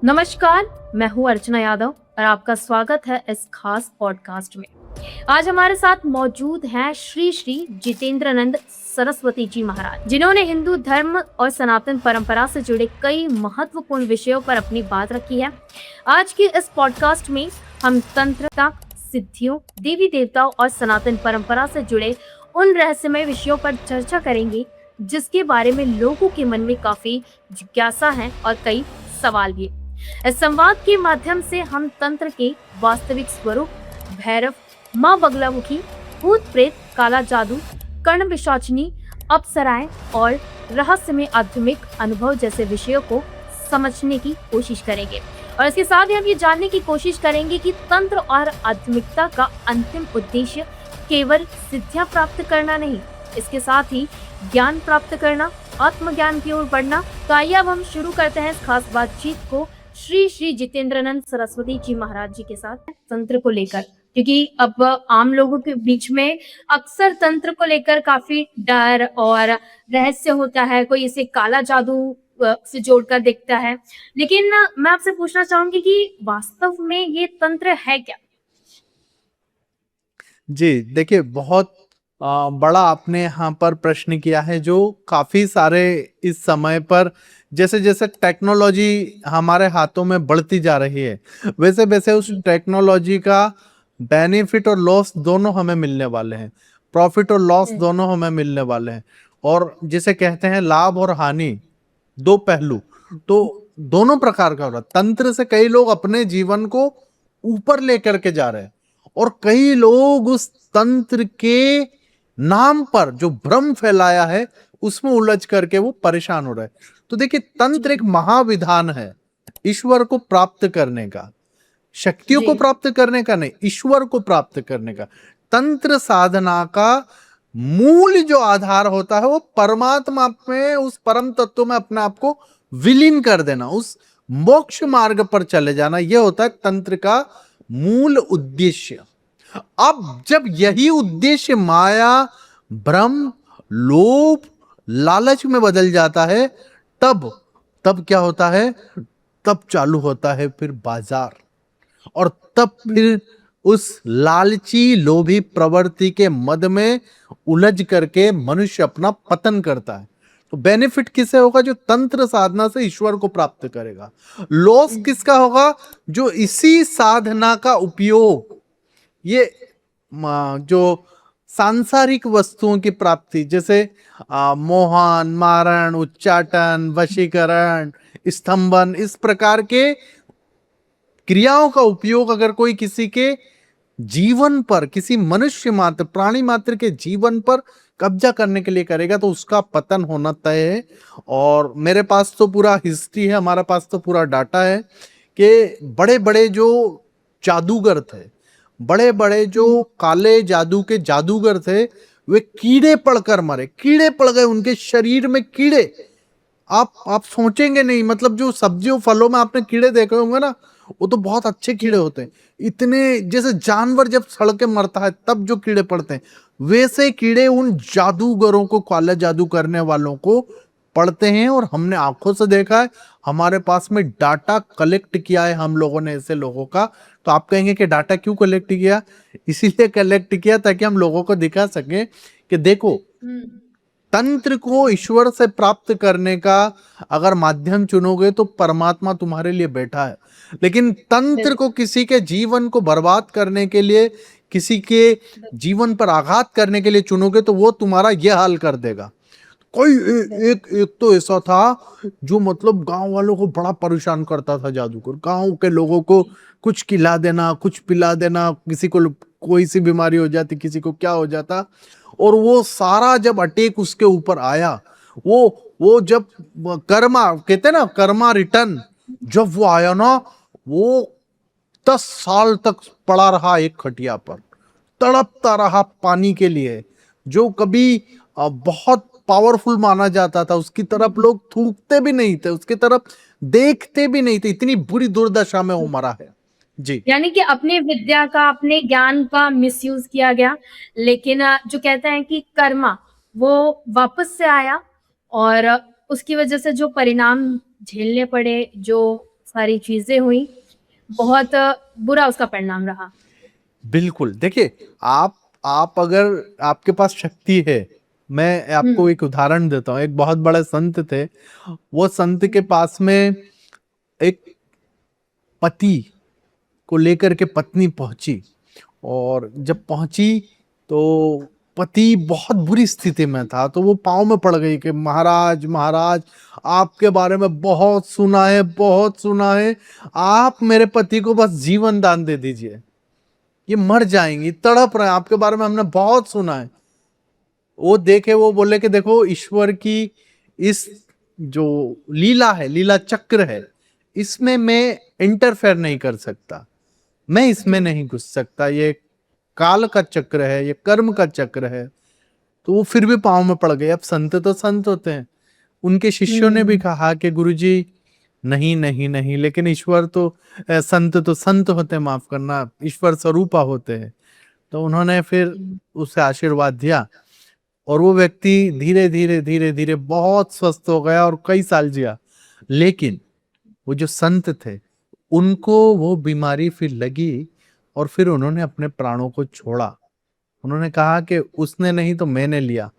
नमस्कार, मैं हूँ अर्चना यादव और आपका स्वागत है इस खास पॉडकास्ट में। आज हमारे साथ मौजूद हैं श्री श्री जितेंद्रानंद सरस्वती जी महाराज, जिन्होंने हिंदू धर्म और सनातन परंपरा से जुड़े कई महत्वपूर्ण विषयों पर अपनी बात रखी है। आज की इस पॉडकास्ट में हम तंत्रता, सिद्धियों, देवी देवताओं और सनातन परंपरा से जुड़े उन रहस्यमय विषयों पर चर्चा करेंगे जिसके बारे में लोगों के मन में काफी जिज्ञासा है और कई सवाल भी। इस संवाद के माध्यम से हम तंत्र के वास्तविक स्वरूप, भैरव, माँ बगलामुखी, भूत प्रेत, काला जादू, कर्ण पिशाचिनी, अप्सराएं और रहस्यमय आध्यात्मिक अनुभव जैसे विषयों को समझने की कोशिश करेंगे। और इसके साथ ही हम ये जानने की कोशिश करेंगे कि तंत्र और आध्यात्मिकता का अंतिम उद्देश्य केवल सिद्धियां प्राप्त करना नहीं, इसके साथ ही ज्ञान प्राप्त करना, आत्मज्ञान की ओर बढ़ना। तो आइए अब हम शुरू करते हैं इस खास बातचीत को श्री श्री जितेंद्रानंद सरस्वती जी महाराज जी के साथ तंत्र को लेकर, क्योंकि अब आम लोगों के बीच में अक्सर तंत्र को लेकर काफी डर और रहस्य होता है। कोई इसे काला जादू से जोड़कर देखता है, लेकिन मैं आपसे पूछना चाहूंगी कि वास्तव में ये तंत्र है क्या? जी, देखिए बहुत बड़ा आपने यहाँ पर प्रश्न किया है जो काफ़ी सारे इस समय पर जैसे-जैसे टेक्नोलॉजी हमारे हाथों में बढ़ती जा रही है, वैसे-वैसे उस टेक्नोलॉजी का बेनिफिट और लॉस दोनों हमें मिलने वाले हैं। प्रॉफिट और लॉस दोनों हमें मिलने वाले हैं और जिसे कहते हैं लाभ और हानि, 2 पहलू, तो दोनों प्रकार का हो रहा है। तंत्र से कई लोग अपने जीवन को ऊपर लेकर के जा रहे हैं और कई लोग उस तंत्र के नाम पर जो भ्रम फैलाया है उसमें उलझ करके वो परेशान हो रहे हैं। तो देखिए तंत्र एक महाविधान है ईश्वर को प्राप्त करने का, शक्तियों को प्राप्त करने का नहीं, ईश्वर को प्राप्त करने का। तंत्र साधना का मूल जो आधार होता है वो परमात्मा में, उस परम तत्व में अपने आप को विलीन कर देना, उस मोक्ष मार्ग पर चले जाना, यह होता है तंत्र का मूल उद्देश्य। अब जब यही उद्देश्य माया, भ्रम, लोभ, लालच में बदल जाता है, तब क्या होता है? तब चालू होता है फिर बाजार, और तब फिर उस लालची लोभी प्रवृत्ति के मद में उलझ करके मनुष्य अपना पतन करता है। तो बेनिफिट किसे होगा? जो तंत्र साधना से ईश्वर को प्राप्त करेगा। लॉस किसका होगा? जो इसी साधना का उपयोग ये जो सांसारिक वस्तुओं की प्राप्ति, जैसे मोहन, मारण, उच्चाटन, वशीकरण, स्तंभन, इस प्रकार के क्रियाओं का उपयोग अगर कोई किसी के जीवन पर, किसी मनुष्य मात्र, प्राणी मात्र के जीवन पर कब्जा करने के लिए करेगा तो उसका पतन होना तय है। और मेरे पास तो पूरा हिस्ट्री है, हमारे पास तो पूरा डाटा है कि बड़े बड़े जो जादूगर थे, बड़े बड़े जो काले जादू के जादूगर थे, वे कीड़े पड़कर मरे, कीड़े पड़ गए उनके शरीर में, कीड़े। आप सोचेंगे नहीं, मतलब जो सब्जियों फलों में आपने कीड़े देखे होंगे ना, वो तो बहुत अच्छे कीड़े होते हैं। इतने, जैसे जानवर जब सड़ के मरता है तब जो कीड़े पड़ते हैं, वैसे कीड़े उन जादूगरों को, काला जादू करने वालों को पड़ते हैं। और हमने आंखों से देखा है, हमारे पास में डाटा कलेक्ट किया है हम लोगों ने ऐसे लोगों का। तो आप कहेंगे कि डाटा क्यों कलेक्ट किया? इसीलिए कलेक्ट किया ताकि हम लोगों को दिखा सके कि देखो, तंत्र को ईश्वर से प्राप्त करने का अगर माध्यम चुनोगे तो परमात्मा तुम्हारे लिए बैठा है, लेकिन तंत्र को किसी के जीवन को बर्बाद करने के लिए, किसी के जीवन पर आघात करने के लिए चुनोगे तो वो तुम्हारा यह हाल कर देगा। कोई एक तो ऐसा था जो मतलब गांव वालों को बड़ा परेशान करता था, जादूगर। गांव के लोगों को कुछ खिला देना, कुछ पिला देना, किसी को कोई सी बीमारी हो जाती, किसी को क्या हो जाता, और वो सारा जब अटैक उसके ऊपर आया, वो जब कर्मा कहते ना, कर्मा रिटर्न, जब वो आया ना, वो 10 साल तक पड़ा रहा एक खटिया पर, तड़पता रहा पानी के लिए। जो कभी बहुत पावरफुल माना जाता था, उसकी तरफ लोग थूकते भी नहीं थे, उसकी तरफ देखते भी नहीं थे, इतनी बुरी दुर्दशा में वो मरा है। जी, यानी कि अपनी विद्या का, अपने ज्ञान का मिसयूज किया गया, लेकिन जो कहते हैं कि कर्मा वो वापस से आया और उसकी वजह से जो परिणाम झेलने पड़े, जो सारी चीजें हुई, बहुत बुरा उसका परिणाम रहा। बिल्कुल, देखिए आप अगर आपके पास शक्ति है, मैं आपको हम्म। एक उदाहरण देता हूँ। एक बहुत बड़े संत थे, वो संत के पास में एक पति को लेकर के पत्नी पहुंची, और जब पहुंची तो पति बहुत बुरी स्थिति में था, तो वो पाँव में पड़ गई कि महाराज महाराज, आपके बारे में बहुत सुना है, बहुत सुना है, आप मेरे पति को बस जीवन दान दे दीजिए, ये मर जाएंगी, तड़प रहे हैं, आपके बारे में हमने बहुत सुना है। वो देखे, वो बोले कि देखो, ईश्वर की इस जो लीला है, लीला चक्र है, इसमें मैं इंटरफेयर नहीं कर सकता, मैं इसमें नहीं घुस सकता, ये काल का चक्र है, ये कर्म का चक्र है। तो वो फिर भी पाँव में पड़ गए। अब संत तो संत होते हैं, उनके शिष्यों ने भी कहा कि गुरुजी नहीं नहीं नहीं, लेकिन ईश्वर तो संत तो संत होते हैं, माफ करना, ईश्वर स्वरूपा होते हैं। तो उन्होंने फिर उसे आशीर्वाद दिया, और वो व्यक्ति धीरे धीरे धीरे धीरे बहुत स्वस्थ हो गया और कई साल जिया। लेकिन वो जो संत थे, उनको वो बीमारी फिर लगी, और फिर उन्होंने अपने प्राणों को छोड़ा। उन्होंने कहा कि उसने नहीं तो मैंने लिया।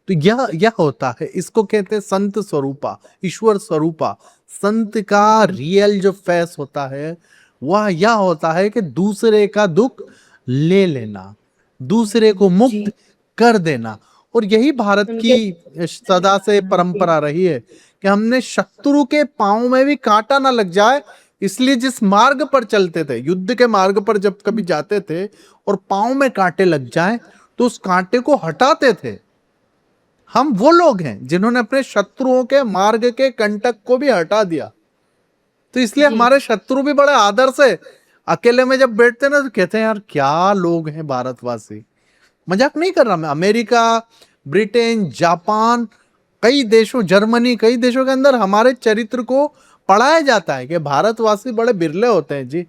तो यह होता है, इसको कहते हैं संत स्वरूपा, ईश्वर स्वरूपा। संत का रियल जो फेस होता है, वह यह होता है कि दूसरे का दुख ले लेना, दूसरे को जी। मुक्त कर देना। और यही भारत उनके की सदा से परंपरा रही है कि हमने शत्रु के पांव में भी कांटा ना लग जाए, इसलिए जिस मार्ग पर चलते थे, युद्ध के मार्ग पर जब कभी जाते थे और पांव में कांटे लग जाए, तो उस कांटे को हटाते थे। हम वो लोग हैं जिन्होंने अपने शत्रुओं के मार्ग के कंटक को भी हटा दिया। तो इसलिए जी। हमारे शत्रु भी बड़े आदर से अकेले में जब बैठते ना, तो कहते हैं यार क्या लोग हैं भारतवासी। मजाक नहीं कर रहा मैं। अमेरिका, ब्रिटेन, जापान, कई देशों, जर्मनी, कई देशों के अंदर हमारे चरित्र को पढ़ाया जाता है कि भारतवासी बड़े बिरले होते हैं जी।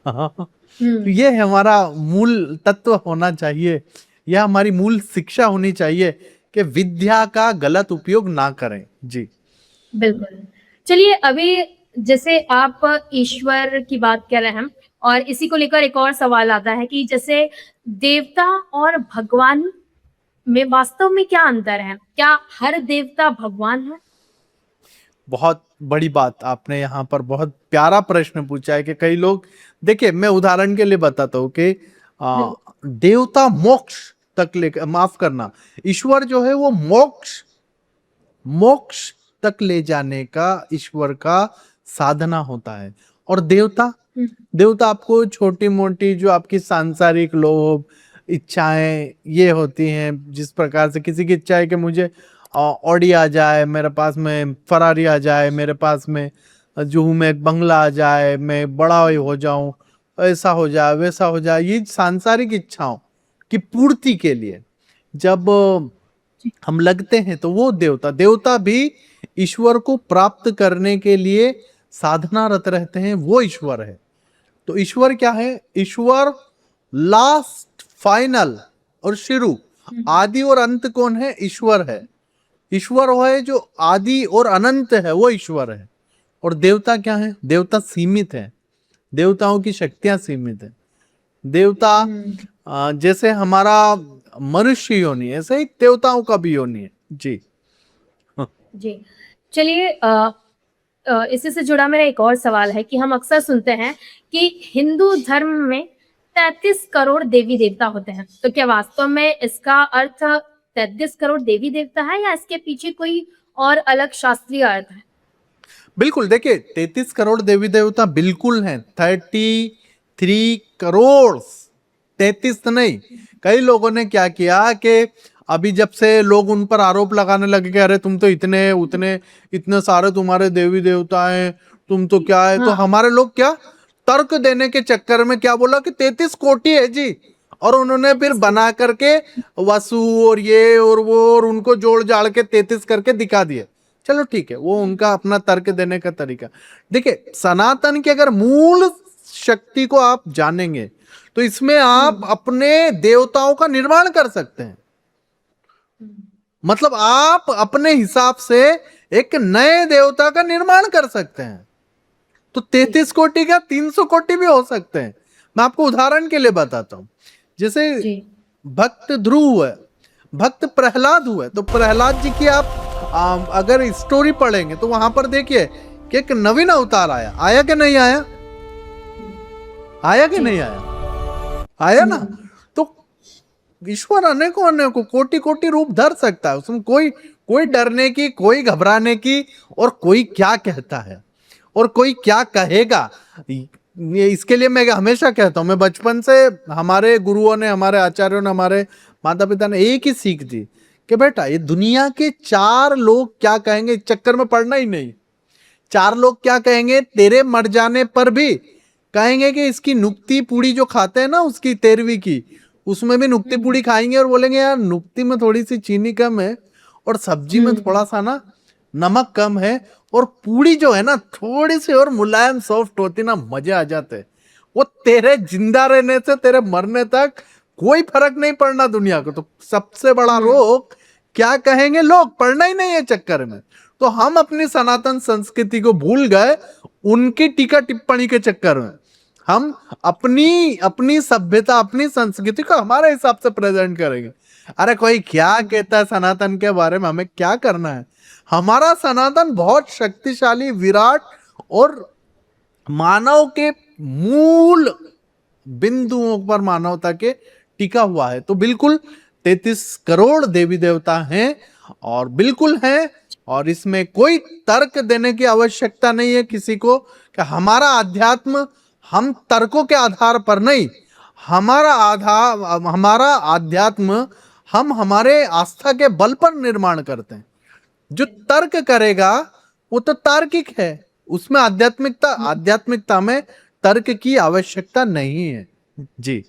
तो ये हमारा मूल तत्व होना चाहिए, यह हमारी मूल शिक्षा होनी चाहिए कि विद्या का गलत उपयोग ना करें जी। बिल्कुल। चलिए, अभी जैसे आप ईश्वर की बात कर रहे हैं, और इसी को लेकर एक और सवाल आता है कि जैसे देवता और भगवान में वास्तव में क्या अंतर है? क्या हर देवता भगवान है? बहुत बड़ी बात आपने यहाँ पर बहुत प्यारा प्रश्न पूछा है कि कई लोग, देखिए मैं उदाहरण के लिए बताता हूँ कि बिल्कुल। देवता मोक्ष तक ले, माफ करना, ईश्वर जो है वो मोक्ष मोक्ष तक ले जाने का ईश्वर का साधना होता है। और देवता, देवता आपको छोटी मोटी जो आपकी सांसारिक लोभ, इच्छाएं ये होती हैं, जिस प्रकार से किसी की इच्छा है कि मुझे ऑडी आ जाए मेरे पास में, फरारी आ जाए मेरे पास में, जो हूँ मैं, एक बंगला आ जाए, मैं बड़ा हो जाऊं, ऐसा हो जाए वैसा हो जाए, ये सांसारिक इच्छाओं की पूर्ति के लिए जब हम लगते हैं, तो वो देवता, देवता भी ईश्वर को प्राप्त करने के लिए साधनारत रहते हैं, वो ईश्वर है। तो ईश्वर क्या है? ईश्वर लास्ट, फाइनल और शुरू, आदि और अंत कौन है? ईश्वर है। ईश्वर वो है जो आदि और अनंत है, वो ईश्वर है। और देवता क्या है? देवता सीमित है, देवताओं की शक्तियां सीमित है। देवता जैसे हमारा मनुष्य योनि है, ऐसे ही देवताओं का भी योनि है जी। जी। चलिए, इसी से जुड़ा मेरा एक और सवाल है कि हम अक्सर सुनते हैं कि हिंदू धर्म में 33 करोड़ देवी देवता होते हैं। तो क्या वास्तव में इसका अर्थ 33 करोड़ देवी देवता है, या इसके पीछे कोई और अलग शास्त्रीय अर्थ है? बिल्कुल, देखिए 33 करोड़ देवी देवता बिल्कुल हैं, 33 करोड़, 33 नहीं। कई लोगों ने क्या किया कि अभी जब से लोग उन पर आरोप लगाने लगे कि अरे तुम तो इतने उतने इतने सारे तुम्हारे देवी देवता हैं, तुम तो क्या है, तो हमारे लोग क्या तर्क देने के चक्कर में क्या बोला कि 33 कोटि है जी, और उन्होंने फिर बना करके वसु और ये और वो और उनको जोड़ जाड़ के 33 करके दिखा दिए। चलो ठीक है, वो उनका अपना तर्क देने का तरीका। देखिए सनातन की अगर मूल शक्ति को आप जानेंगे, तो इसमें आप अपने देवताओं का निर्माण कर सकते हैं। मतलब आप अपने हिसाब से एक नए देवता का निर्माण कर सकते हैं। तो 33 कोटि का 300 कोटि भी हो सकते हैं। मैं आपको उदाहरण के लिए बताता हूँ। जैसे जी। भक्त ध्रुव हुए, भक्त प्रहलाद हुए, तो प्रहलाद जी की आप अगर स्टोरी पढ़ेंगे तो वहां पर देखिए कि एक नवीन अवतार आया, आया कि नहीं आया? आया कि जी। नहीं आया? आया ना। तो ईश्वर अनेकों अनेकों कोटि कोटि रूप धर सकता है, उसमें कोई कोई डरने की, कोई घबराने की, और कोई क्या कहता है और कोई क्या कहेगा, ये इसके लिए मैं हमेशा कहता हूं, मैं बचपन से हमारे गुरुओं ने, हमारे आचार्यों ने, हमारे माता पिता ने एक ही सीख दी कि बेटा ये दुनिया के 4 लोग क्या कहेंगे इस चक्कर में पड़ना ही नहीं। 4 लोग क्या कहेंगे तेरे मर जाने पर भी, कहेंगे कि इसकी नुक्ती पूड़ी जो खाते हैं ना उसकी 13वीं की, उसमें भी नुक्ती पूड़ी खाएंगे और बोलेंगे यार नुक्ती में थोड़ी सी चीनी कम है और सब्जी में थोड़ा सा ना नमक कम है, और पूड़ी जो है ना थोड़ी सी और मुलायम सॉफ्ट होती ना, मजे आ जाते। वो तेरे जिंदा रहने से तेरे मरने तक कोई फर्क नहीं पड़ना दुनिया को। तो सबसे बड़ा रोग क्या कहेंगे लोग, पड़ना ही नहीं है चक्कर में। तो हम अपनी सनातन संस्कृति को भूल गए उनकी टीका टिप्पणी के चक्कर में। हम अपनी अपनी सभ्यता, अपनी संस्कृति को हमारे हिसाब से प्रेजेंट करेंगे। अरे कोई क्या कहता है सनातन के बारे में, हमें क्या करना है? हमारा सनातन बहुत शक्तिशाली, विराट और मानव के मूल बिंदुओं पर मानवता के टिका हुआ है। तो बिल्कुल 33 करोड़ देवी देवता हैं, और बिल्कुल हैं, और इसमें कोई तर्क देने की आवश्यकता नहीं है किसी को कि हमारा अध्यात्म हम तर्कों के आधार पर नहीं, हमारा आध्यात्म हम हमारे आस्था के बल पर निर्माण करते हैं। जो तर्क करेगा वो तो तार्किक है, उसमें आध्यात्मिकता में तर्क की आवश्यकता नहीं है। जी।